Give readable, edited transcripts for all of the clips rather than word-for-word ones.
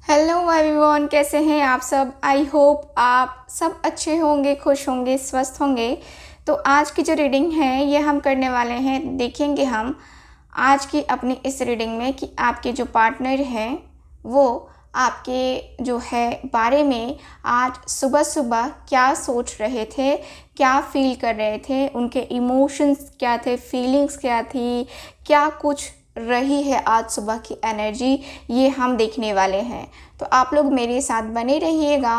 Hello everyone, कैसे हैं आप सब। आई होप आप सब अच्छे होंगे, खुश होंगे, स्वस्थ होंगे। तो आज की जो रीडिंग है ये हम करने वाले हैं। देखेंगे हम आज की अपनी इस रीडिंग में कि आपके जो पार्टनर हैं वो आपके जो है बारे में आज सुबह सुबह क्या सोच रहे थे, क्या फील कर रहे थे, उनके इमोशंस क्या थे, फीलिंग्स क्या थी, क्या कुछ रही है आज सुबह की एनर्जी, ये हम देखने वाले हैं। तो आप लोग मेरे साथ बने रहिएगा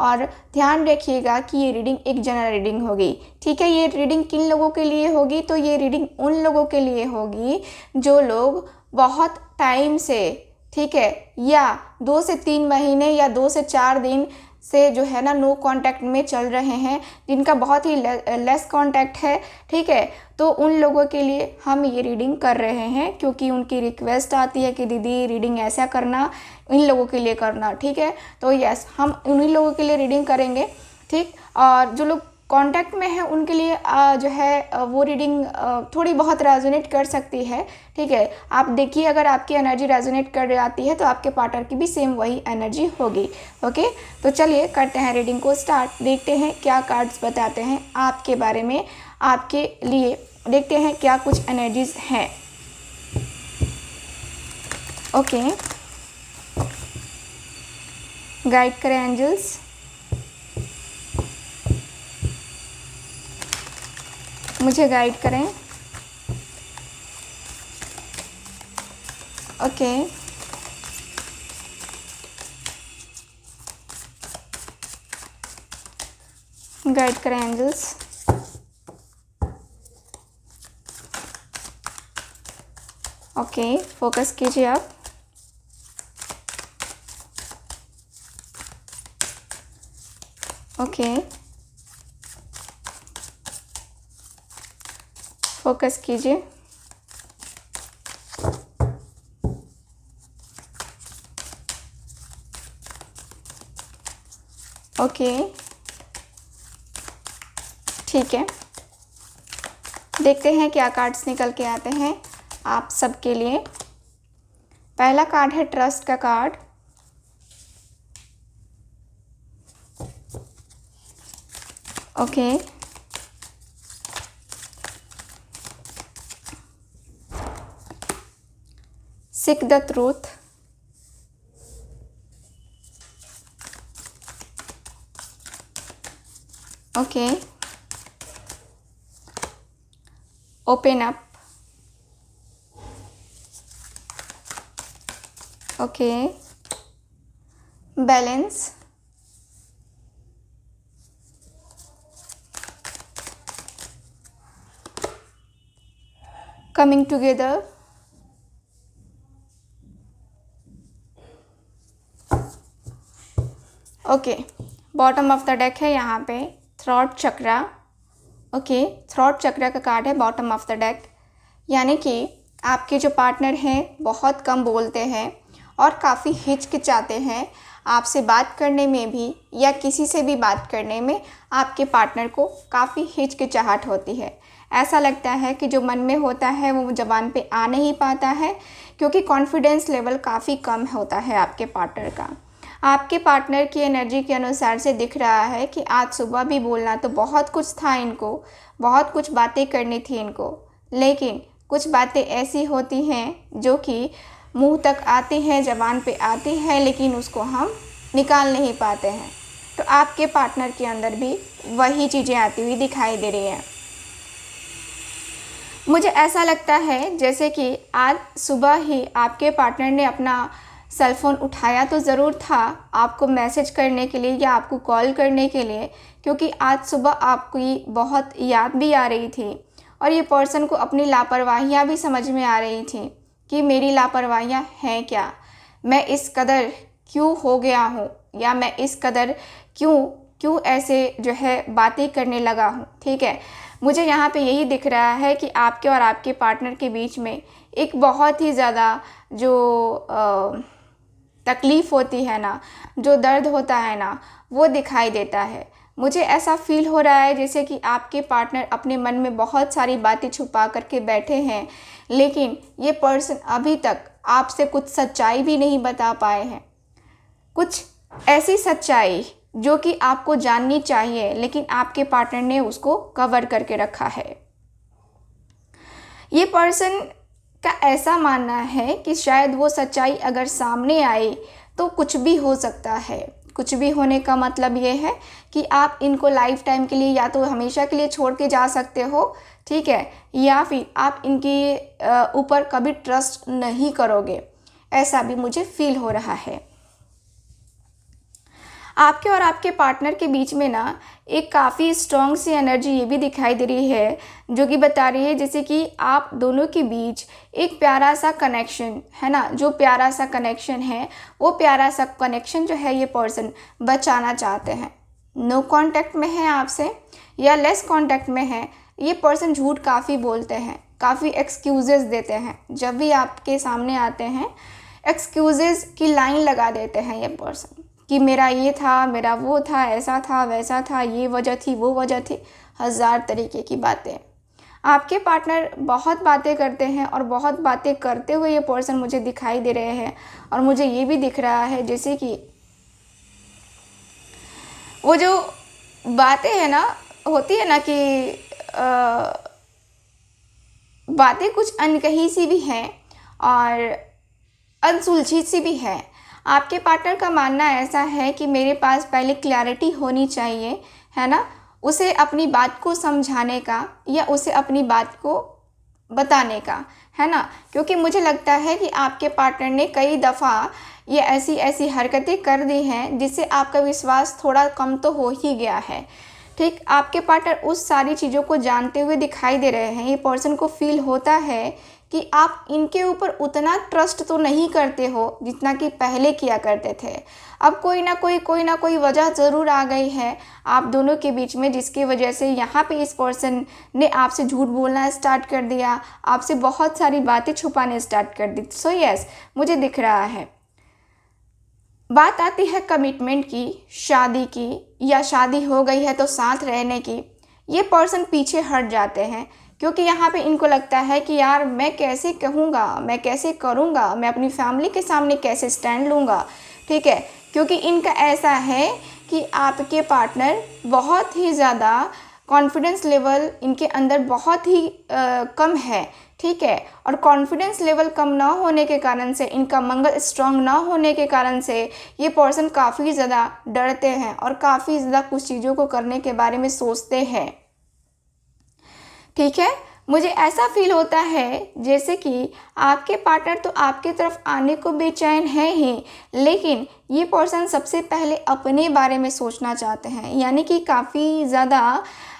और ध्यान रखिएगा कि ये रीडिंग एक जनरल रीडिंग होगी। ठीक है, ये रीडिंग किन लोगों के लिए होगी? तो ये रीडिंग उन लोगों के लिए होगी जो लोग बहुत टाइम से, ठीक है, या 2 से 3 महीने या 2 से 4 दिन से जो है ना नो कांटेक्ट में चल रहे हैं, जिनका बहुत ही लेस कांटेक्ट है। ठीक है, तो उन लोगों के लिए हम ये रीडिंग कर रहे हैं क्योंकि उनकी रिक्वेस्ट आती है कि दीदी रीडिंग ऐसा करना, इन लोगों के लिए करना। ठीक है, तो यस, हम उन्हीं लोगों के लिए रीडिंग करेंगे। ठीक, और जो लोग कांटेक्ट में है उनके लिए जो है वो रीडिंग थोड़ी बहुत रेजोनेट कर सकती है। ठीक है, आप देखिए, अगर आपकी एनर्जी रेजोनेट कर जाती है तो आपके पार्टनर की भी सेम वही एनर्जी होगी। ओके, तो चलिए करते हैं रीडिंग को स्टार्ट। देखते हैं क्या कार्ड्स बताते हैं आपके बारे में, आपके लिए। देखते हैं क्या कुछ एनर्जीज हैं। ओके, गाइड करें एंजल्स। मुझे गाइड करें। ओके, गाइड करें एंजल्स। ओके, फोकस कीजिए आप। ओके, फोकस कीजिए। ओके, ठीक है, देखते हैं क्या कार्ड्स निकल के आते हैं आप सबके लिए। पहला कार्ड है ट्रस्ट का card. Okay, seek the truth. Okay, open up. Okay, balance. Coming together. Okay, bottom of the deck है यहाँ पे थ्रॉट चक्रा। ओके, थ्रॉट चक्रा का कार्ड है बॉटम ऑफ द डेक, यानी कि आपके जो पार्टनर हैं बहुत कम बोलते हैं और काफ़ी हिचकिचाते हैं आपसे बात करने में भी, या किसी से भी बात करने में आपके पार्टनर को काफ़ी हिचकिचाहट होती है। ऐसा लगता है कि जो मन में होता है वो ज़बान पे आ नहीं पाता है क्योंकि कॉन्फिडेंस लेवल काफ़ी कम होता है आपके पार्टनर का। आपके पार्टनर की एनर्जी के अनुसार से दिख रहा है कि आज सुबह भी बोलना तो बहुत कुछ था इनको, बहुत कुछ बातें करनी थी इनको, लेकिन कुछ बातें ऐसी होती हैं जो कि मुंह तक आती हैं, ज़बान पे आती हैं, लेकिन उसको हम निकाल नहीं पाते हैं। तो आपके पार्टनर के अंदर भी वही चीज़ें आती हुई दिखाई दे रही हैं। मुझे ऐसा लगता है जैसे कि आज सुबह ही आपके पार्टनर ने अपना सेल फ़ोन उठाया तो ज़रूर था आपको मैसेज करने के लिए या आपको कॉल करने के लिए, क्योंकि आज सुबह आपकी बहुत याद भी आ रही थी और ये पर्सन को अपनी लापरवाहियाँ भी समझ में आ रही थी कि मेरी लापरवाहियाँ हैं क्या, मैं इस कदर क्यों हो गया हूँ, या मैं इस कदर क्यों ऐसे जो है बातें करने लगा हूँ। ठीक है, मुझे यहाँ पे यही दिख रहा है कि आपके और आपके पार्टनर के बीच में एक बहुत ही ज़्यादा जो तकलीफ़ होती है ना, जो दर्द होता है ना, वो दिखाई देता है। मुझे ऐसा फील हो रहा है जैसे कि आपके पार्टनर अपने मन में बहुत सारी बातें छुपा करके बैठे हैं, लेकिन ये पर्सन अभी तक आपसे कुछ सच्चाई भी नहीं बता पाए हैं। कुछ ऐसी सच्चाई जो कि आपको जाननी चाहिए लेकिन आपके पार्टनर ने उसको कवर करके रखा है। ये पर्सन का ऐसा मानना है कि शायद वो सच्चाई अगर सामने आए तो कुछ भी हो सकता है। कुछ भी होने का मतलब ये है कि आप इनको लाइफ टाइम के लिए या तो हमेशा के लिए छोड़ के जा सकते हो, ठीक है, या फिर आप इनके ऊपर कभी ट्रस्ट नहीं करोगे, ऐसा भी मुझे फील हो रहा है। आपके और आपके पार्टनर के बीच में ना एक काफ़ी स्ट्रॉन्ग सी एनर्जी ये भी दिखाई दे रही है जो कि बता रही है जैसे कि आप दोनों के बीच एक प्यारा सा कनेक्शन है ना, जो प्यारा सा कनेक्शन है वो प्यारा सा कनेक्शन जो है ये पर्सन बचाना चाहते हैं। नो कांटेक्ट में है आपसे या लेस कांटेक्ट में है, ये पर्सन झूठ काफ़ी बोलते हैं, काफ़ी एक्सक्यूजेस देते हैं। जब भी आपके सामने आते हैं एक्सक्यूजेस की लाइन लगा देते हैं ये पर्सन कि मेरा ये था, मेरा वो था, ऐसा था, वैसा था, ये वजह थी, वो वजह थी, हज़ार तरीके की बातें। आपके पार्टनर बहुत बातें करते हैं और बहुत बातें करते हुए ये पर्सन मुझे दिखाई दे रहे हैं। और मुझे ये भी दिख रहा है जैसे कि वो जो बातें हैं ना, होती है ना कि बातें कुछ अनकही सी भी हैं और अनसुलझी सी भी है। आपके पार्टनर का मानना ऐसा है कि मेरे पास पहले क्लैरिटी होनी चाहिए, है ना, उसे अपनी बात को समझाने का या उसे अपनी बात को बताने का, है ना, क्योंकि मुझे लगता है कि आपके पार्टनर ने कई दफ़ा ये ऐसी ऐसी हरकतें कर दी हैं जिससे आपका विश्वास थोड़ा कम तो हो ही गया है। ठीक, आपके पार्टनर उस सारी चीज़ों को जानते हुए दिखाई दे रहे हैं। ये पर्सन को फील होता है कि आप इनके ऊपर उतना ट्रस्ट तो नहीं करते हो जितना कि पहले किया करते थे। अब कोई ना कोई वजह ज़रूर आ गई है आप दोनों के बीच में जिसकी वजह से यहाँ पे इस पर्सन ने आपसे झूठ बोलना स्टार्ट कर दिया, आपसे बहुत सारी बातें छुपाने स्टार्ट कर दी। सो यस, मुझे दिख रहा है। बात आती है कमिटमेंट की, शादी की, या शादी हो गई है तो साथ रहने की। ये पर्सन पीछे हट जाते हैं क्योंकि यहाँ पे इनको लगता है कि यार मैं कैसे कहूँगा, मैं कैसे करूँगा, मैं अपनी फैमिली के सामने कैसे स्टैंड लूँगा, ठीक है, क्योंकि इनका ऐसा है कि आपके पार्टनर बहुत ही ज़्यादा कॉन्फिडेंस लेवल इनके अंदर बहुत ही कम है, ठीक है, और कॉन्फिडेंस लेवल कम ना होने के कारण से, इनका मंगल स्ट्रांग ना होने के कारण से ये पर्सन काफ़ी ज़्यादा डरते हैं और काफ़ी ज़्यादा कुछ चीज़ों को करने के बारे में सोचते हैं, ठीक है। मुझे ऐसा फील होता है जैसे कि आपके पार्टनर तो आपके तरफ आने को बेचैन है ही, लेकिन ये पर्सन सबसे पहले अपने बारे में सोचना चाहते हैं, यानी कि काफ़ी ज़्यादा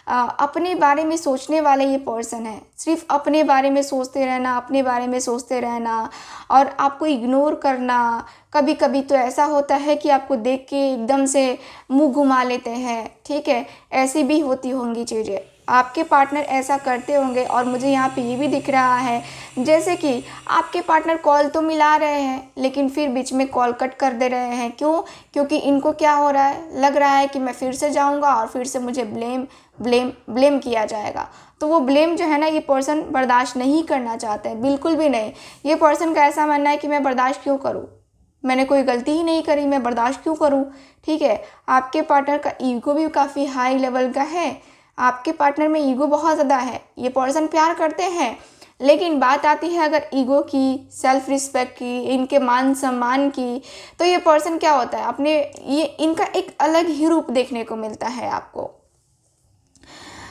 अपने बारे में सोचने वाले ये पर्सन है। सिर्फ अपने बारे में सोचते रहना, अपने बारे में सोचते रहना और आपको इग्नोर करना। कभी कभी तो ऐसा होता है कि आपको देख के एकदम से मुंह घुमा लेते हैं, ठीक है, ऐसी भी होती होंगी चीज़ें। आपके पार्टनर ऐसा करते होंगे और मुझे यहाँ पे ये भी दिख रहा है जैसे कि आपके पार्टनर कॉल तो मिला रहे हैं लेकिन फिर बीच में कॉल कट कर दे रहे हैं। क्यों? क्योंकि इनको क्या हो रहा है, लग रहा है कि मैं फिर से जाऊँगा और फिर से मुझे ब्लेम किया जाएगा। तो वो ब्लेम जो है ना, ये पर्सन बर्दाश्त नहीं करना चाहते हैं, बिल्कुल भी नहीं। ये पर्सन का ऐसा मानना है कि मैं बर्दाश्त क्यों करूँ, मैंने कोई गलती ही नहीं करी, मैं बर्दाश्त क्यों करूँ, ठीक है। आपके पार्टनर का ईगो भी काफ़ी हाई लेवल का है, आपके पार्टनर में ईगो बहुत ज़्यादा है। ये पर्सन प्यार करते हैं लेकिन बात आती है अगर ईगो की, सेल्फ रिस्पेक्ट की, इनके मान सम्मान की, तो ये पर्सन क्या होता है, अपने ये इनका एक अलग ही रूप देखने को मिलता है आपको।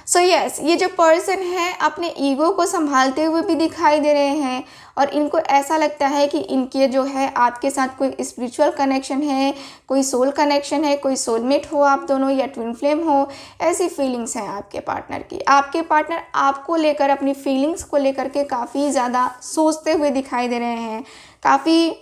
सो यस, ये जो पर्सन है अपने ईगो को संभालते हुए भी दिखाई दे रहे हैं और इनको ऐसा लगता है कि इनके जो है आपके साथ कोई स्पिरिचुअल कनेक्शन है, कोई सोल कनेक्शन है, कोई सोलमेट हो आप दोनों या ट्विन फ्लेम हो, ऐसी फीलिंग्स हैं आपके पार्टनर की। आपके पार्टनर आपको लेकर, अपनी फीलिंग्स को लेकर के काफ़ी ज़्यादा सोचते हुए दिखाई दे रहे हैं। काफ़ी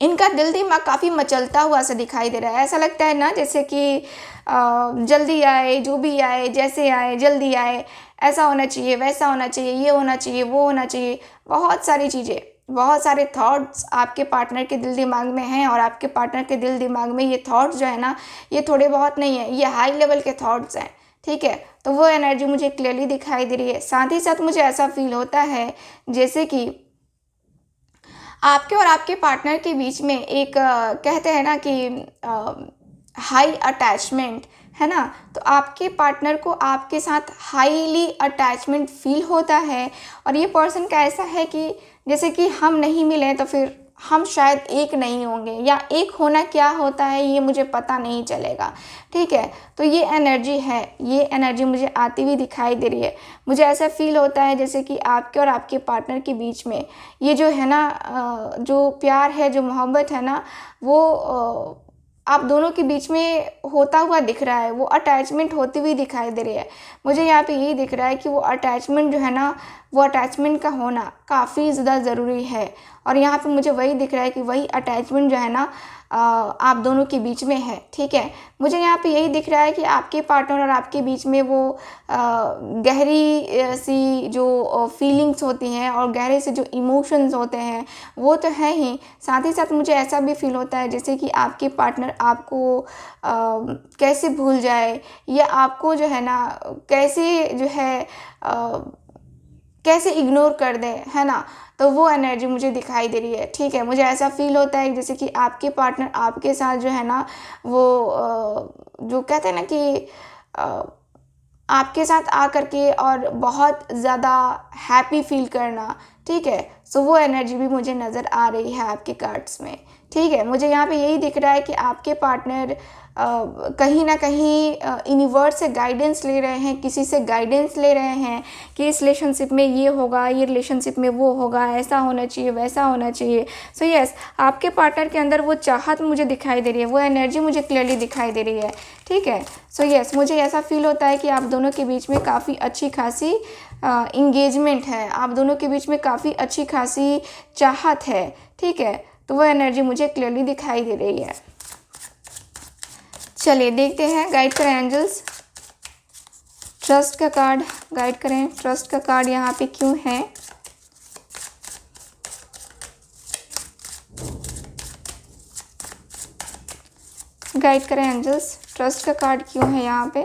इनका दिल दिमाग काफ़ी मचलता हुआ सा दिखाई दे रहा है। ऐसा लगता है ना जैसे कि जल्दी आए, जो भी आए, जैसे आए, जल्दी आए, ऐसा होना चाहिए, वैसा होना चाहिए, ये होना चाहिए, वो होना चाहिए। बहुत सारी चीज़ें, बहुत सारे थॉट्स आपके पार्टनर के दिल दिमाग में हैं और आपके पार्टनर के दिल दिमाग में ये थॉट्स जो है ना, ये थोड़े बहुत नहीं है, ये हाई लेवल के थॉट्स हैं, ठीक है। तो वो एनर्जी मुझे क्लियरली दिखाई दे रही है। साथ ही साथ मुझे ऐसा फील होता है जैसे कि आपके और आपके पार्टनर के बीच में एक कहते हैं ना कि हाई अटैचमेंट है ना। तो आपके पार्टनर को आपके साथ हाईली अटैचमेंट फील होता है और ये पर्सन का ऐसा है कि जैसे कि हम नहीं मिले तो फिर हम शायद एक नहीं होंगे, या एक होना क्या होता है ये मुझे पता नहीं चलेगा। ठीक है, तो ये एनर्जी है, ये एनर्जी मुझे आती हुई दिखाई दे रही है। मुझे ऐसा फील होता है जैसे कि आपके और आपके पार्टनर के बीच में ये जो है ना जो प्यार है, जो मोहब्बत है ना, वो आप दोनों के बीच में होता हुआ दिख रहा है, वो अटैचमेंट होती हुई दिखाई दे रही है। मुझे यहाँ पे यही दिख रहा है कि वो अटैचमेंट जो है ना, वो अटैचमेंट का होना काफ़ी ज़्यादा ज़रूरी है। और यहाँ पे मुझे वही दिख रहा है कि वही अटैचमेंट जो है ना आप दोनों के बीच में है। ठीक है, मुझे यहाँ पे यही दिख रहा है कि आपके पार्टनर और आपके बीच में वो गहरी सी जो फीलिंग्स होती हैं और गहरे से जो इमोशंस होते हैं वो तो है ही, साथ ही साथ मुझे ऐसा भी फील होता है जैसे कि आपके पार्टनर आपको कैसे भूल जाए, या आपको जो है ना कैसे जो है कैसे इग्नोर कर दे, है ना। तो वो एनर्जी मुझे दिखाई दे रही है। ठीक है, मुझे ऐसा फील होता है जैसे कि आपके पार्टनर आपके साथ जो है ना वो जो कहते हैं ना कि आपके साथ आकर के और बहुत ज़्यादा हैप्पी फील करना। ठीक है, सो वो एनर्जी भी मुझे नज़र आ रही है आपके कार्ड्स में। ठीक है, मुझे यहाँ पे यही दिख रहा है कि आपके पार्टनर कहीं ना कहीं यूनिवर्स से गाइडेंस ले रहे हैं, किसी से गाइडेंस ले रहे हैं कि इस रिलेशनशिप में ये होगा, ये रिलेशनशिप में वो होगा, ऐसा होना चाहिए, वैसा होना चाहिए। सो यस, आपके पार्टनर के अंदर वो चाहत मुझे दिखाई दे रही है, वो एनर्जी मुझे क्लियरली दिखाई दे रही है। ठीक है, सो यस, मुझे ऐसा फील होता है कि आप दोनों के बीच में काफ़ी अच्छी खासी इंगेजमेंट है, आप दोनों के बीच में काफ़ी अच्छी खासी चाहत है। ठीक है, तो वो एनर्जी मुझे क्लियरली दिखाई दे रही है। चलिए देखते हैं, गाइड करें एंजल्स, ट्रस्ट का कार्ड गाइड करें। ट्रस्ट का कार्ड यहाँ पे क्यों है? गाइड करें एंजल्स, ट्रस्ट का कार्ड क्यों है यहाँ पे?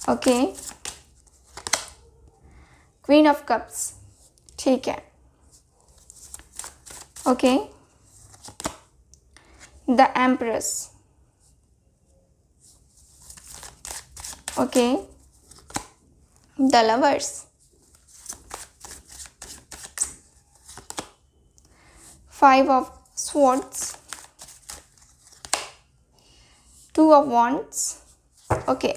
Okay, queen of cups. ठीक है, okay, the empress. Okay, the lovers. Five of swords, two of wands. Okay,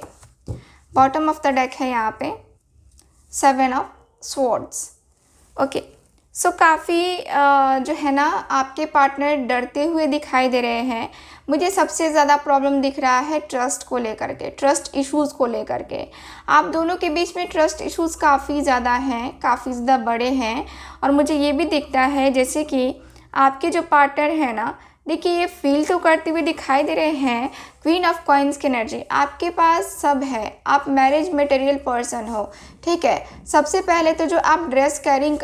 bottom of the deck है यहाँ पे सेवन ऑफ स्वॉर्ड्स। ओके, सो काफ़ी जो है ना आपके पार्टनर डरते हुए दिखाई दे रहे हैं। मुझे सबसे ज़्यादा प्रॉब्लम दिख रहा है ट्रस्ट को लेकर के, ट्रस्ट इश्यूज़ को लेकर के। आप दोनों के बीच में ट्रस्ट इश्यूज़ काफ़ी ज़्यादा हैं, काफ़ी ज़्यादा बड़े हैं। और मुझे ये भी दिखता है जैसे कि आपके जो पार्टनर है ना, देखिए ये फील तो करते हुए दिखाई दे रहे हैं क्वीन ऑफ कॉइन्स की एनर्जी। आपके पास सब है, आप मैरिज मटेरियल पर्सन हो। ठीक है, सबसे पहले तो जो आप ड्रेस कैरी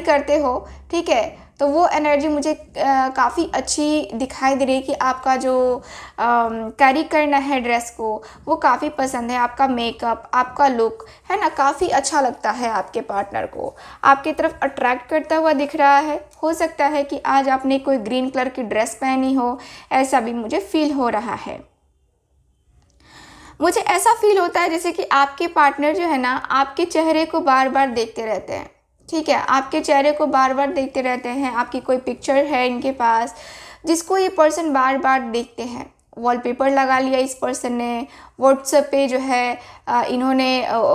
करते हो, ठीक है, तो वो एनर्जी मुझे काफ़ी अच्छी दिखाई दे रही है कि आपका जो कैरी करना है ड्रेस को वो काफ़ी पसंद है। आपका मेकअप, आपका लुक है ना, काफ़ी अच्छा लगता है आपके पार्टनर को, आपकी तरफ अट्रैक्ट करता हुआ दिख रहा है। हो सकता है कि आज आपने कोई ग्रीन कलर की ड्रेस पहनी हो, ऐसा भी मुझे फील हो रहा है। मुझे ऐसा फील होता है जैसे कि आपके पार्टनर जो है ना आपके चेहरे को बार बार देखते रहते हैं। ठीक है, आपके चेहरे को बार बार देखते रहते हैं। आपकी कोई पिक्चर है इनके पास जिसको ये पर्सन बार बार देखते हैं। वॉलपेपर लगा लिया इस पर्सन ने, व्हाट्सएप पे जो है इन्होंने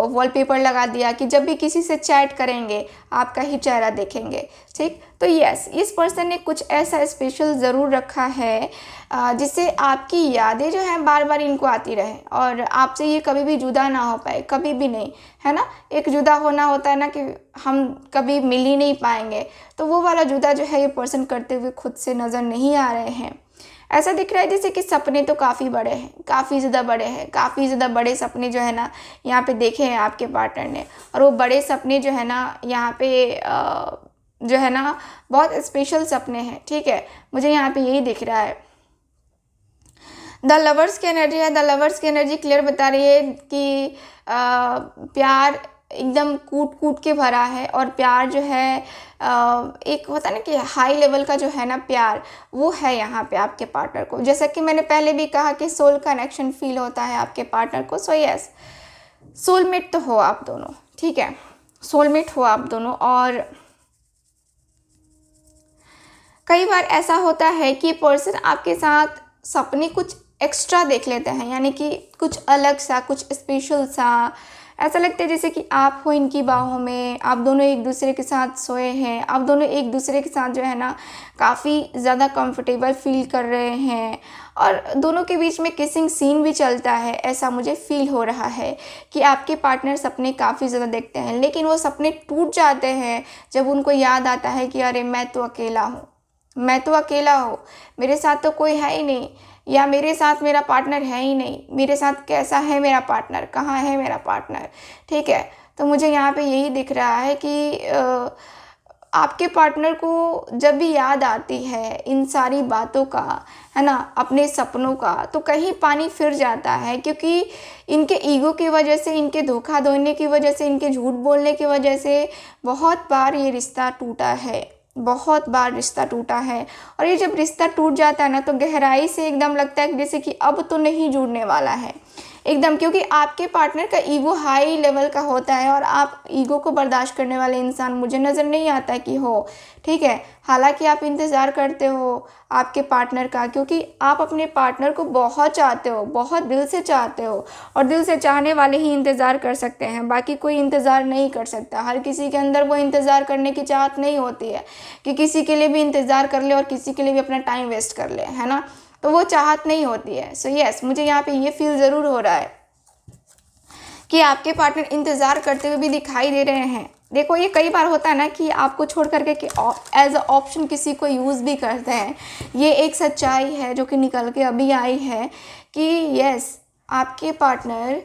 वॉलपेपर लगा दिया कि जब भी किसी से चैट करेंगे आपका ही चेहरा देखेंगे। ठीक, तो यस, इस पर्सन ने कुछ ऐसा स्पेशल ज़रूर रखा है जिससे आपकी यादें जो हैं बार बार इनको आती रहे और आपसे ये कभी भी जुदा ना हो पाए, कभी भी नहीं, है ना। एक जुदा होना होता है ना कि हम कभी मिल ही नहीं पाएंगे, तो वो वाला जुदा जो है ये पर्सन करते हुए खुद से नज़र नहीं आ रहे हैं। ऐसा दिख रहा है जैसे कि सपने तो काफ़ी बड़े हैं, काफ़ी ज़्यादा बड़े हैं, काफ़ी ज़्यादा बड़े सपने जो है ना यहाँ पे देखे हैं आपके पार्टनर ने। और वो बड़े सपने जो है ना यहाँ पे जो है ना बहुत स्पेशल सपने हैं। ठीक है, मुझे यहाँ पे यही दिख रहा है। द लवर्स की एनर्जी है। द लवर्स की एनर्जी क्लियर बता रही है कि प्यार एकदम कूट कूट के भरा है, और प्यार जो है एक होता है ना कि हाई लेवल का जो है ना प्यार, वो है यहाँ पे आपके पार्टनर को। जैसा कि मैंने पहले भी कहा कि सोल कनेक्शन फील होता है आपके पार्टनर को। सो यस, सोलमेट तो हो आप दोनों, ठीक है, सोलमेट हो आप दोनों। और कई बार ऐसा होता है कि पर्सन आपके साथ सपने कुछ एक्स्ट्रा देख लेते हैं, यानी कि कुछ अलग सा, कुछ स्पेशल सा। ऐसा लगता है जैसे कि आप हो इनकी बाहों में, आप दोनों एक दूसरे के साथ सोए हैं, आप दोनों एक दूसरे के साथ जो है ना काफ़ी ज़्यादा कंफर्टेबल फील कर रहे हैं, और दोनों के बीच में किसिंग सीन भी चलता है। ऐसा मुझे फील हो रहा है कि आपके पार्टनर सपने काफ़ी ज़्यादा देखते हैं, लेकिन वो सपने टूट जाते हैं जब उनको याद आता है कि अरे मैं तो अकेला हूँ, मैं तो अकेला हूँ, मेरे साथ तो कोई है ही नहीं, या मेरे साथ मेरा पार्टनर है ही नहीं, मेरे साथ कैसा है मेरा पार्टनर, कहाँ है मेरा पार्टनर, ठीक है। तो मुझे यहाँ पे यही दिख रहा है कि आपके पार्टनर को जब भी याद आती है इन सारी बातों का, है ना, अपने सपनों का, तो कहीं पानी फिर जाता है, क्योंकि इनके ईगो की वजह से, इनके धोखा देने की वजह से, इनके झूठ बोलने की वजह से बहुत बार ये रिश्ता टूटा है, बहुत बार रिश्ता टूटा है। और ये जब रिश्ता टूट जाता है ना, तो गहराई से एकदम लगता है जैसे कि अब तो नहीं जुड़ने वाला है एकदम, क्योंकि आपके पार्टनर का ईगो हाई लेवल का होता है, और आप ईगो को बर्दाश्त करने वाले इंसान मुझे नज़र नहीं आता कि हो, ठीक है। हालांकि आप इंतज़ार करते हो आपके पार्टनर का, क्योंकि आप अपने पार्टनर को बहुत चाहते हो, बहुत दिल से चाहते हो, और दिल से चाहने वाले ही इंतज़ार कर सकते हैं, बाकी कोई इंतज़ार नहीं कर सकता। हर किसी के अंदर वो इंतज़ार करने की चाहत नहीं होती है कि किसी के लिए भी इंतज़ार कर ले और किसी के लिए भी अपना टाइम वेस्ट कर ले, है ना, तो वो चाहत नहीं होती है। सो यस, मुझे यहाँ पे ये फील ज़रूर हो रहा है कि आपके पार्टनर इंतज़ार करते हुए भी दिखाई दे रहे हैं। देखो, ये कई बार होता है ना कि आपको छोड़ करके कि एज अ ऑप्शन किसी को यूज़ भी करते हैं। ये एक सच्चाई है जो कि निकल के अभी आई है कि यस, आपके पार्टनर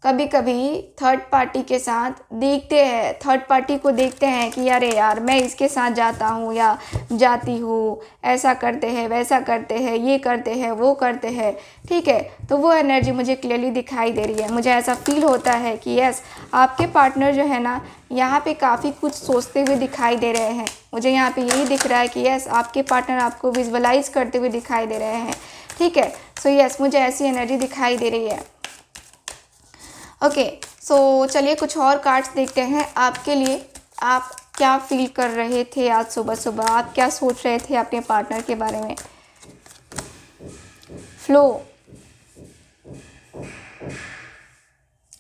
कभी कभी थर्ड पार्टी के साथ देखते हैं, थर्ड पार्टी को देखते हैं कि अरे यार मैं इसके साथ जाता हूँ या जाती हूँ, ऐसा करते हैं, वैसा करते हैं, ये करते हैं, वो करते हैं, ठीक है। तो वो एनर्जी मुझे क्लियरली दिखाई दे रही है। मुझे ऐसा फील होता है कि यस, आपके पार्टनर जो है ना यहाँ पे काफ़ी कुछ सोचते हुए दिखाई दे रहे हैं। मुझे यहाँ पे यही दिख रहा है कि यस, आपके पार्टनर आपको विजुअलाइज करते हुए दिखाई दे रहे हैं, ठीक है। सो यस, मुझे ऐसी एनर्जी दिखाई दे रही है। ओके, सो चलिए कुछ और कार्ड्स देखते हैं आपके लिए। आप क्या फील कर रहे थे आज सुबह सुबह, आप क्या सोच रहे थे अपने पार्टनर के बारे में। फ्लो,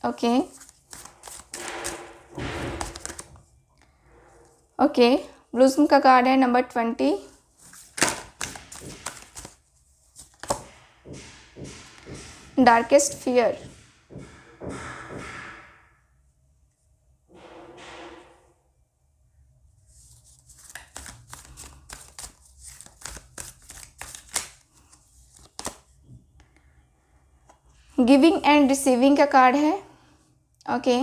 ओके ओके, ब्लूज़म का कार्ड है number 20, darkest fear, giving and receiving का कार्ड है, okay,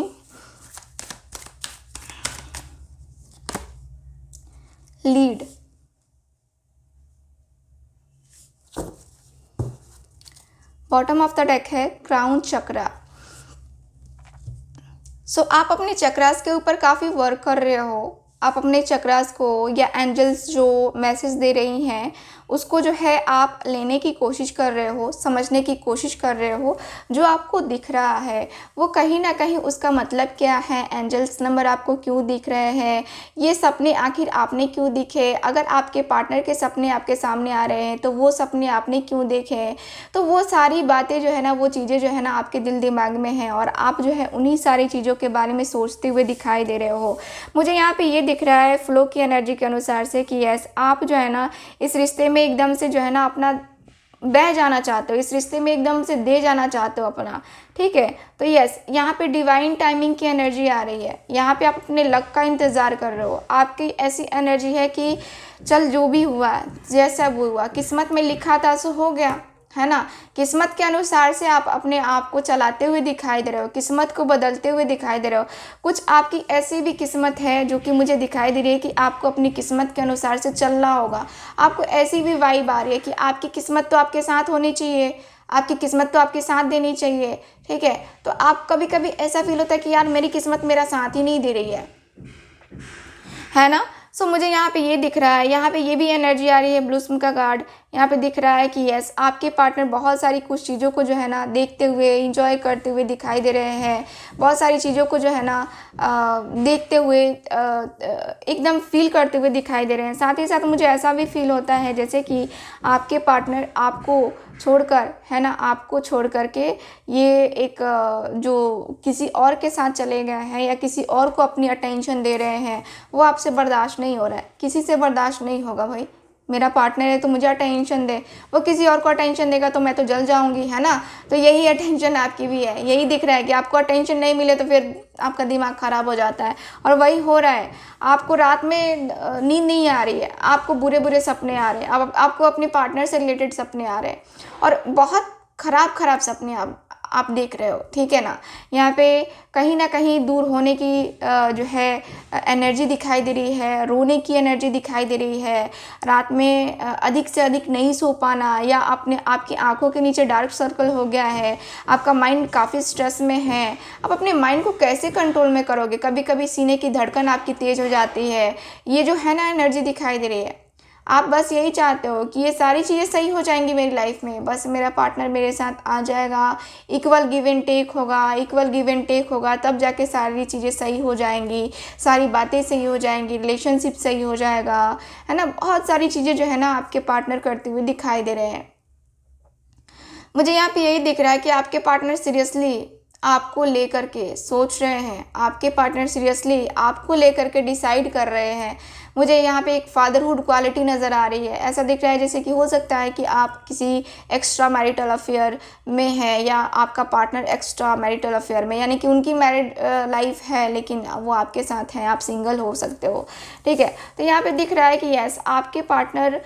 lead, bottom of the deck है क्राउन चक्रा। सो आप अपने चक्रास के ऊपर काफ़ी वर्क कर रहे हो। आप अपने चक्रास को या एंजल्स जो मैसेज दे रही हैं उसको जो है आप लेने की कोशिश कर रहे हो, समझने की कोशिश कर रहे हो। जो आपको दिख रहा है वो कहीं ना कहीं उसका मतलब क्या है, एंजल्स नंबर आपको क्यों दिख रहे हैं, ये सपने आखिर आपने क्यों दिखे, अगर आपके पार्टनर के सपने आपके सामने आ रहे हैं तो वो सपने आपने क्यों देखे। तो वो सारी बातें जो है ना, वो चीज़ें जो है ना आपके दिल दिमाग में हैं, और आप जो है उन्हीं सारी चीज़ों के बारे में सोचते हुए दिखाई दे रहे हो। मुझे यहाँ पे ये दिख रहा है फ्लो की एनर्जी के अनुसार से कि यस, आप जो है ना इस रिश्ते में एकदम से जो है ना अपना बह जाना चाहते हो, इस रिश्ते में एकदम से दे जाना चाहते हो अपना, ठीक है। तो यस, यहाँ पे डिवाइन टाइमिंग की एनर्जी आ रही है। यहाँ पे आप अपने लक का इंतज़ार कर रहे हो। आपकी ऐसी एनर्जी है कि चल जो भी हुआ, जैसा वो हुआ, किस्मत में लिखा था सो हो गया, है ना। किस्मत के अनुसार से आप अपने आप को चलाते हुए दिखाई दे रहे हो, किस्मत को बदलते हुए दिखाई दे रहे हो। कुछ आपकी ऐसी भी किस्मत है जो कि मुझे दिखाई दे रही है कि आपको अपनी किस्मत के अनुसार से चलना होगा। आपको ऐसी भी वाइब आ रही है कि आपकी किस्मत तो आपके साथ होनी चाहिए, आपकी किस्मत तो आपके साथ देनी चाहिए, ठीक है। तो आप कभी कभी ऐसा फील होता है कि यार मेरी किस्मत मेरा साथ ही नहीं दे रही है ना। सो मुझे यहाँ पे ये दिख रहा है, यहाँ पे ये भी एनर्जी आ रही है ब्लूस्म का कार्ड। यहाँ पे दिख रहा है कि यस, आपके पार्टनर बहुत सारी कुछ चीज़ों को जो है ना देखते हुए, इंजॉय करते हुए दिखाई दे रहे हैं। बहुत सारी चीज़ों को जो है ना देखते हुए एकदम फील करते हुए दिखाई दे रहे हैं। साथ ही साथ मुझे ऐसा भी फील होता है जैसे कि आपके पार्टनर आपको छोड़कर, है ना, आपको छोड़ कर के ये एक जो किसी और के साथ चले गए हैं या किसी और को अपनी अटेंशन दे रहे हैं, वो आपसे बर्दाश्त नहीं हो रहा है। किसी से बर्दाश्त नहीं होगा भाई, मेरा पार्टनर है तो मुझे अटेंशन दे, वो किसी और को अटेंशन देगा तो मैं तो जल जाऊंगी, है ना। तो यही अटेंशन आपकी भी है। यही दिख रहा है कि आपको अटेंशन नहीं मिले तो फिर आपका दिमाग ख़राब हो जाता है, और वही हो रहा है। आपको रात में नींद नहीं आ रही है, आपको बुरे बुरे सपने आ रहे हैं, आपको अपने पार्टनर से रिलेटेड सपने आ रहे हैं, और बहुत ख़राब ख़राब सपने आप देख रहे हो, ठीक है ना। यहाँ पे कहीं ना कहीं दूर होने की जो है एनर्जी दिखाई दे रही है, रोने की एनर्जी दिखाई दे रही है। रात में अधिक से अधिक नहीं सो पाना, या आपकी आंखों के नीचे डार्क सर्कल हो गया है, आपका माइंड काफ़ी स्ट्रेस में है। आप अपने माइंड को कैसे कंट्रोल में करोगे? कभी कभी सीने की धड़कन आपकी तेज़ हो जाती है। ये जो है ना एनर्जी दिखाई दे रही है। आप बस यही चाहते हो कि ये सारी चीज़ें सही हो जाएंगी मेरी लाइफ में, बस मेरा पार्टनर मेरे साथ आ जाएगा, इक्वल गिव एंड टेक होगा, तब जाके सारी चीज़ें सही हो जाएंगी, सारी बातें सही हो जाएंगी, रिलेशनशिप सही हो जाएगा, है ना। बहुत सारी चीज़ें जो है ना आपके पार्टनर करते हुए दिखाई दे रहे हैं। मुझे यहाँ पे यही दिख रहा है कि आपके पार्टनर सीरियसली आपको लेकर के सोच रहे हैं, आपके पार्टनर सीरियसली आपको लेकर के डिसाइड कर रहे हैं। मुझे यहाँ पे एक फादरहुड क्वालिटी नज़र आ रही है। ऐसा दिख रहा है जैसे कि हो सकता है कि आप किसी एक्स्ट्रा मैरिटल अफेयर में हैं, या आपका पार्टनर एक्स्ट्रा मैरिटल अफेयर में, यानी कि उनकी मैरिड लाइफ है लेकिन वो आपके साथ हैं, आप सिंगल हो सकते हो, ठीक है। तो यहाँ पे दिख रहा है कि यस, आपके पार्टनर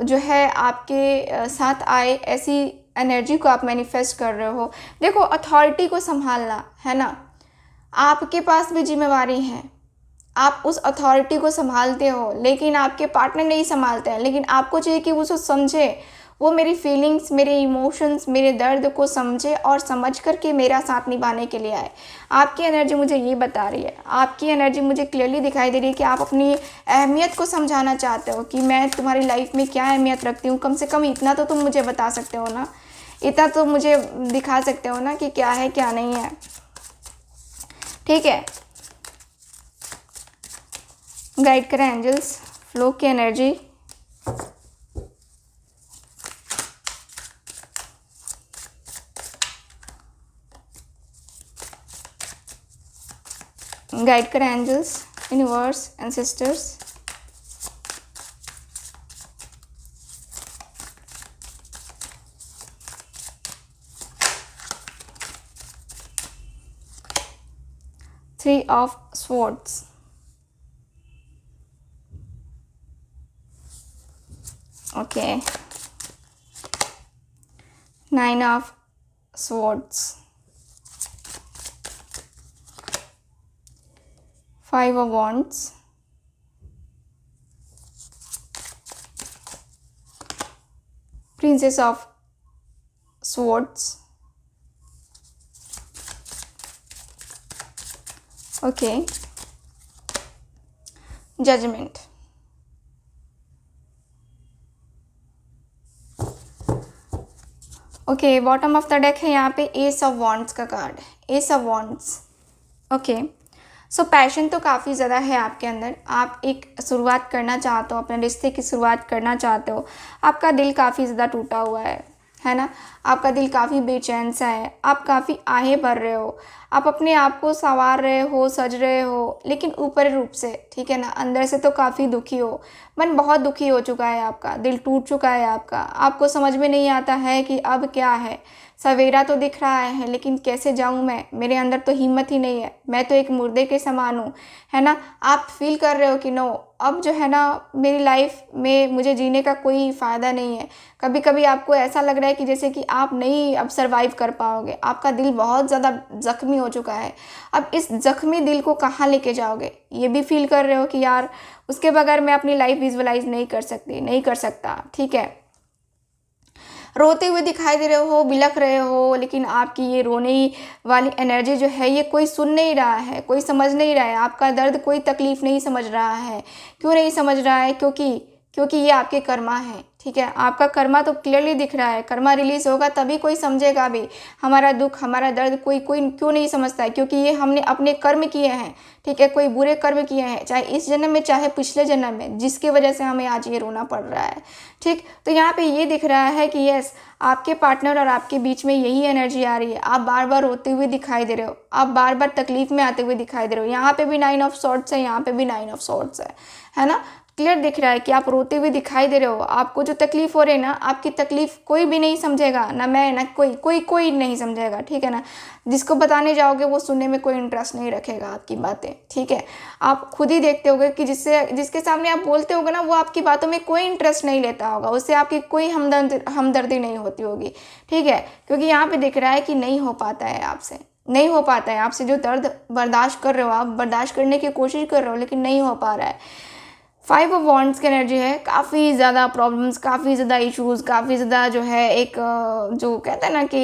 जो है आपके साथ आए, ऐसी एनर्जी को आप मैनिफेस्ट कर रहे हो। देखो, अथॉरिटी को संभालना, है ना, आपके पास भी जिम्मेवारी है। आप उस अथॉरिटी को संभालते हो लेकिन आपके पार्टनर नहीं संभालते हैं। लेकिन आपको चाहिए कि वो उसको समझे, वो मेरी फीलिंग्स, मेरे इमोशंस, मेरे दर्द को समझे और समझ कर के मेरा साथ निभाने के लिए आए। आपकी एनर्जी मुझे ये बता रही है, आपकी एनर्जी मुझे क्लियरली दिखाई दे रही है कि आप अपनी अहमियत को समझाना चाहते हो कि मैं तुम्हारी लाइफ में क्या अहमियत रखती हूँ। कम से कम इतना तो तुम मुझे बता सकते हो ना, इतना तो मुझे दिखा सकते हो ना कि क्या है क्या नहीं है, ठीक है। गाइड करें एंजल्स, फ्लो की एनर्जी, गाइड करें angels, universe, ancestors. Three of swords, okay, nine of swords, five of wands, princess of swords, okay, judgment, okay. Bottom of the deck है यहाँ पे एस ऑफ वॉन्ड्स का card, S of wands, okay. So passion तो काफ़ी ज़्यादा है आपके अंदर। आप एक शुरुआत करना चाहते हो, अपने रिश्ते की शुरुआत करना चाहते हो। आपका दिल काफ़ी ज़्यादा टूटा हुआ है ना। आपका दिल काफ़ी बेचैन सा है, आप काफ़ी आहें भर रहे हो, आप अपने आप को संवार रहे हो, सज रहे हो, लेकिन ऊपरी रूप से, ठीक है ना, अंदर से तो काफ़ी दुखी हो। मन बहुत दुखी हो चुका है आपका, दिल टूट चुका है आपका। आपको समझ में नहीं आता है कि अब क्या है। सवेरा तो दिख रहा है लेकिन कैसे जाऊं मैं, मेरे अंदर तो हिम्मत ही नहीं है, मैं तो एक मुर्दे के समान हूँ, है ना। आप फील कर रहे हो कि नो, अब जो है ना मेरी लाइफ में मुझे जीने का कोई फ़ायदा नहीं है। कभी कभी आपको ऐसा लग रहा है कि जैसे कि आप नहीं अब सर्वाइव कर पाओगे। आपका दिल बहुत ज़्यादा ज़ख्मी हो चुका है। अब इस ज़ख्मी दिल को कहाँ लेके जाओगे, ये भी फील कर रहे हो कि यार उसके बगैर मैं अपनी लाइफ विजुअलाइज नहीं कर सकती, नहीं कर सकता, ठीक है। रोते हुए दिखाई दे रहे हो, बिलख रहे हो, लेकिन आपकी ये रोने वाली एनर्जी जो है ये कोई सुन नहीं रहा है, कोई समझ नहीं रहा है, आपका दर्द कोई तकलीफ़ नहीं समझ रहा है। क्यों नहीं समझ रहा है? क्योंकि ये आपके कर्मा है, ठीक है। आपका कर्मा तो क्लियरली दिख रहा है, कर्मा रिलीज़ होगा तभी कोई समझेगा भी हमारा दुख, हमारा दर्द। कोई क्यों नहीं समझता है? क्योंकि ये हमने अपने कर्म किए हैं, ठीक है। कोई बुरे कर्म किए हैं, चाहे इस जन्म में चाहे पिछले जन्म में, जिसकी वजह से हमें आज ये रोना पड़ रहा है, ठीक। तो यहाँ पे ये दिख रहा है कि यस, आपके पार्टनर और आपके बीच में यही एनर्जी आ रही है। आप बार बार रोते हुए दिखाई दे रहे हो, आप बार बार तकलीफ में आते हुए दिखाई दे रहे हो। यहाँ पे भी 9 ऑफ सॉर्ड्स है, यहाँ पे भी 9 ऑफ सॉर्ड्स है ना। क्लियर दिख रहा है कि आप रोते हुए दिखाई दे रहे हो। आपको जो तकलीफ़ हो रही है ना, आपकी तकलीफ़ कोई भी नहीं समझेगा, ना मैं ना कोई नहीं समझेगा, ठीक है ना। जिसको बताने जाओगे वो सुनने में कोई इंटरेस्ट नहीं रखेगा आपकी बातें, ठीक है। आप खुद ही देखते होगे कि जिसके सामने आप बोलते होगे ना, वो आपकी बातों में कोई इंटरेस्ट नहीं लेता होगा, उससे आपकी कोई हमदर्दी नहीं होती होगी, ठीक है। क्योंकि यहाँ पे दिख रहा है कि नहीं हो पाता है आपसे, नहीं हो पाता है आपसे। जो दर्द बर्दाश्त कर रहे हो, आप बर्दाश्त करने की कोशिश कर रहे हो, लेकिन नहीं हो पा रहा है। 5 ऑफ वॉन्ड्स की एनर्जी है। काफ़ी ज़्यादा प्रॉब्लम्स, काफ़ी ज़्यादा इश्यूज़, काफ़ी ज़्यादा जो है एक जो कहते हैं ना कि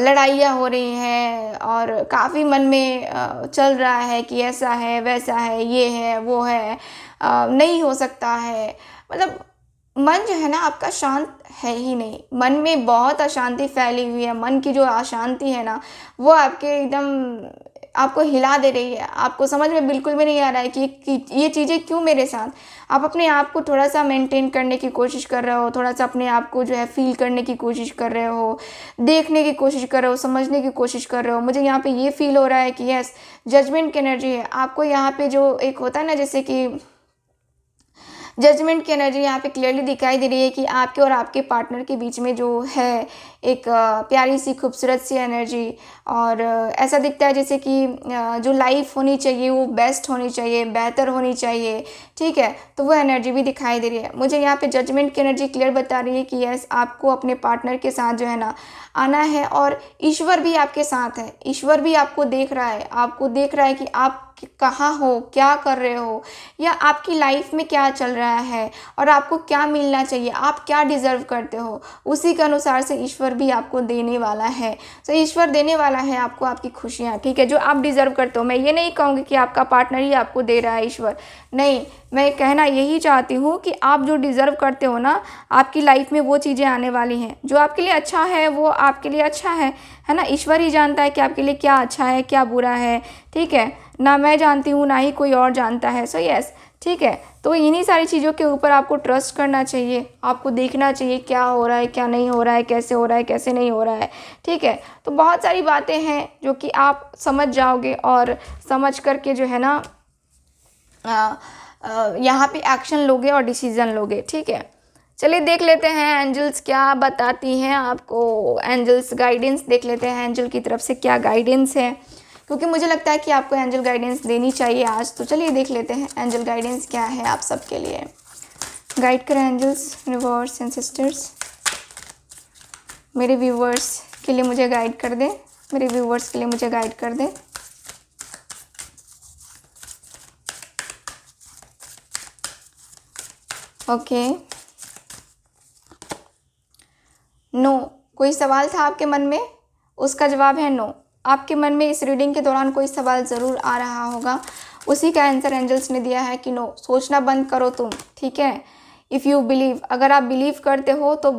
लड़ाइयाँ हो रही हैं, और काफ़ी मन में चल रहा है कि ऐसा है, वैसा है, ये है, वो है, नहीं हो सकता है। मतलब मन जो है ना आपका शांत है ही नहीं, मन में बहुत अशांति फैली हुई है। मन की जो अशांति है ना, वो आपके एकदम आपको हिला दे रही है। आपको समझ में बिल्कुल भी नहीं आ रहा है कि ये चीज़ें क्यों मेरे साथ। आप अपने आप को थोड़ा-सा मेंटेन करने की कोशिश कर रहे हो, थोड़ा-सा अपने आप को जो है फ़ील करने की कोशिश कर रहे हो, देखने की कोशिश कर रहे हो, समझने की कोशिश कर रहे हो। मुझे यहाँ पे ये फ़ील हो रहा है कि यस, जजमेंट की एनर्जी है। आपको यहाँ पे जो एक होता है ना, जैसे कि जजमेंट की एनर्जी यहाँ पे क्लियरली दिखाई दे रही है कि आपके और आपके पार्टनर के बीच में जो है एक प्यारी सी खूबसूरत सी एनर्जी। और ऐसा दिखता है जैसे कि जो लाइफ होनी चाहिए वो बेस्ट होनी चाहिए, बेहतर होनी चाहिए, ठीक है। तो वो एनर्जी भी दिखाई दे रही है। मुझे यहाँ पे जजमेंट की एनर्जी क्लियर बता रही है कि यस, आपको अपने पार्टनर के साथ जो है ना आना है, और ईश्वर भी आपके साथ है। ईश्वर भी आपको देख रहा है, आपको देख रहा है कि आप कहाँ हो, क्या कर रहे हो, या आपकी लाइफ में क्या चल रहा है, और आपको क्या मिलना चाहिए, आप क्या डिज़र्व करते हो। उसी के अनुसार से ईश्वर भी आपको देने वाला है। तो ईश्वर देने वाला है आपको आपकी खुशियाँ, ठीक है, जो आप डिज़र्व करते हो। मैं ये नहीं कहूँगी कि आपका पार्टनर ही आपको दे रहा है, ईश्वर नहीं। मैं कहना यही चाहती हूँ कि आप जो डिज़र्व करते हो ना, आपकी लाइफ में वो चीज़ें आने वाली हैं। जो आपके लिए अच्छा है वो आपके लिए अच्छा है ना। ईश्वर ही जानता है कि आपके लिए क्या अच्छा है, क्या बुरा है, ठीक है ना। मैं जानती हूँ, ना ही कोई और जानता है। सो यस, ठीक है। तो इन्हीं सारी चीज़ों के ऊपर आपको ट्रस्ट करना चाहिए, आपको देखना चाहिए क्या हो रहा है, क्या नहीं हो रहा है, कैसे हो रहा है, कैसे नहीं हो रहा है, ठीक है। तो बहुत सारी बातें हैं जो कि आप समझ जाओगे, और समझ करके जो है ना यहाँ पे एक्शन लोगे और डिसीज़न लोगे, ठीक है। चलिए देख लेते हैं एंजल्स क्या बताती हैं आपको। एंजल्स गाइडेंस देख लेते हैं, एंजल की तरफ से क्या गाइडेंस है, क्योंकि मुझे लगता है कि आपको एंजल गाइडेंस देनी चाहिए आज। तो चलिए देख लेते हैं एंजल गाइडेंस क्या है आप सबके लिए। गाइड करें एंजल्स, यूनिवर्स एंड सिस्टर्स, मेरे व्यूवर्स के लिए मुझे गाइड कर दें, मेरे व्यूवर्स के लिए मुझे गाइड कर दें। Okay, no. कोई सवाल था आपके मन में, उसका जवाब है नो। आपके मन में इस रीडिंग के दौरान कोई सवाल ज़रूर आ रहा होगा, उसी का आंसर एंजल्स ने दिया है कि नो। सोचना बंद करो तुम, ठीक है। इफ़ यू बिलीव, अगर आप बिलीव करते हो तो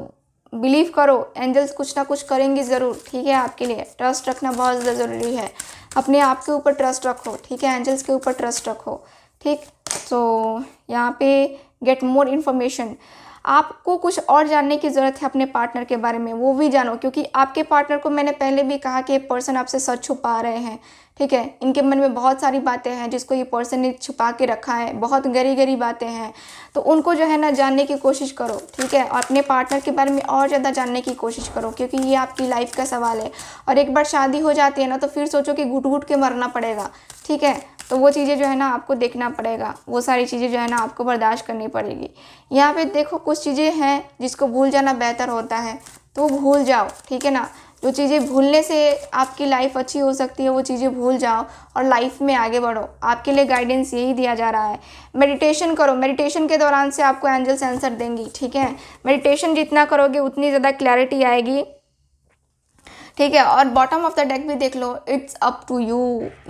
बिलीव करो, एंजल्स कुछ ना कुछ करेंगे ज़रूर, ठीक है। आपके लिए ट्रस्ट रखना बहुत ज़्यादा ज़रूरी है। अपने आप के ऊपर ट्रस्ट रखो, ठीक है। एंजल्स के ऊपर ट्रस्ट रखो, ठीक। तो यहाँ पे गेट मोर इन्फॉर्मेशन। आपको कुछ और जानने की ज़रूरत है अपने पार्टनर के बारे में, वो भी जानो, क्योंकि आपके पार्टनर को मैंने पहले भी कहा कि ये पर्सन आपसे सच छुपा रहे हैं, ठीक है। इनके मन में बहुत सारी बातें हैं जिसको ये पर्सन ने छुपा के रखा है, बहुत गहरी गहरी बातें हैं। तो उनको जो है ना जानने की कोशिश करो, ठीक है। और अपने पार्टनर के बारे में और ज़्यादा जानने की कोशिश करो, क्योंकि ये आपकी लाइफ का सवाल है। और एक बार शादी हो जाती है ना, तो फिर सोचो कि घुट घुट के मरना पड़ेगा, ठीक है। तो वो चीज़ें जो है ना आपको देखना पड़ेगा, वो सारी चीज़ें जो है ना आपको बर्दाश्त करनी पड़ेगी। यहाँ पे देखो कुछ चीज़ें हैं जिसको भूल जाना बेहतर होता है, तो भूल जाओ, ठीक है ना। जो चीज़ें भूलने से आपकी लाइफ अच्छी हो सकती है वो चीज़ें भूल जाओ और लाइफ में आगे बढ़ो। आपके लिए गाइडेंस यही दिया जा रहा है। मेडिटेशन करो, मेडिटेशन के दौरान से आपको एंजल्स आंसर देंगी, ठीक है। मेडिटेशन जितना करोगे उतनी ज़्यादा क्लैरिटी आएगी, ठीक है। और बॉटम ऑफ द डेक भी देख लो, इट्स अप टू यू।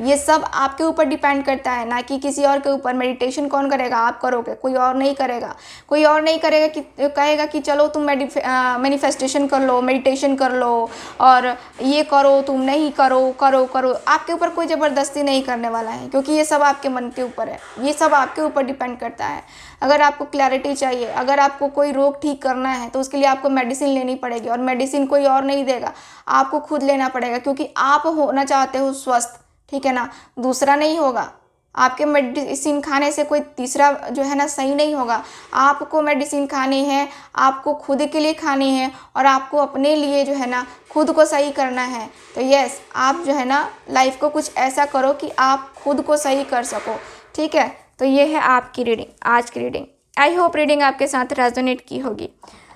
ये सब आपके ऊपर डिपेंड करता है, ना कि किसी और के ऊपर। मेडिटेशन कौन करेगा? आप करोगे, कोई और नहीं करेगा। कोई और नहीं करेगा कि कहेगा कि चलो तुम मैनिफेस्टेशन कर लो, मेडिटेशन कर लो और ये करो, तुम नहीं करो, करो करो। आपके ऊपर कोई ज़बरदस्ती नहीं करने वाला है, क्योंकि ये सब आपके मन के ऊपर है, ये सब आपके ऊपर डिपेंड करता है। अगर आपको क्लैरिटी चाहिए, अगर आपको कोई रोग ठीक करना है तो उसके लिए आपको मेडिसिन लेनी पड़ेगी, और मेडिसिन कोई और नहीं देगा, आपको खुद लेना पड़ेगा, क्योंकि आप होना चाहते हो स्वस्थ, ठीक है ना। दूसरा नहीं होगा। आपके मेडिसिन खाने से कोई तीसरा जो है ना सही नहीं होगा। आपको मेडिसिन खानी है, आपको खुद के लिए खानी है, और आपको अपने लिए जो है ना खुद को सही करना है। तो यस, आप जो है ना लाइफ को कुछ ऐसा करो कि आप खुद को सही कर सको, ठीक है। तो ये है आपकी रीडिंग, आज की रीडिंग। आई होप रीडिंग आपके साथ रेजोनेट की होगी।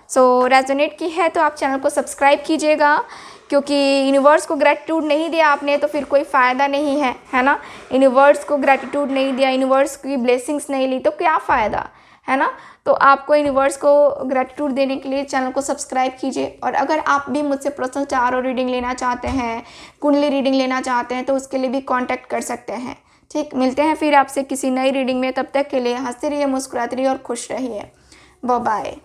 सो रेजोनेट की है तो आप चैनल को सब्सक्राइब कीजिएगा, क्योंकि यूनिवर्स को ग्रैटिट्यूड नहीं दिया आपने तो फिर कोई फ़ायदा नहीं है ना। यूनिवर्स को ग्रैटिट्यूड नहीं दिया, यूनिवर्स की ब्लेसिंग्स नहीं ली तो क्या फ़ायदा, है ना। तो आपको यूनिवर्स को ग्रैटिट्यूड देने के लिए चैनल को सब्सक्राइब कीजिए। और अगर आप भी मुझसे पर्सनल टारो रीडिंग लेना चाहते हैं, कुंडली रीडिंग लेना चाहते हैं, तो उसके लिए भी कॉन्टैक्ट कर सकते हैं, ठीक। मिलते हैं फिर आपसे किसी नई रीडिंग में, तब तक के लिए हंसते रहिए, मुस्कुराते रहिए और खुश रहिए। Bye bye.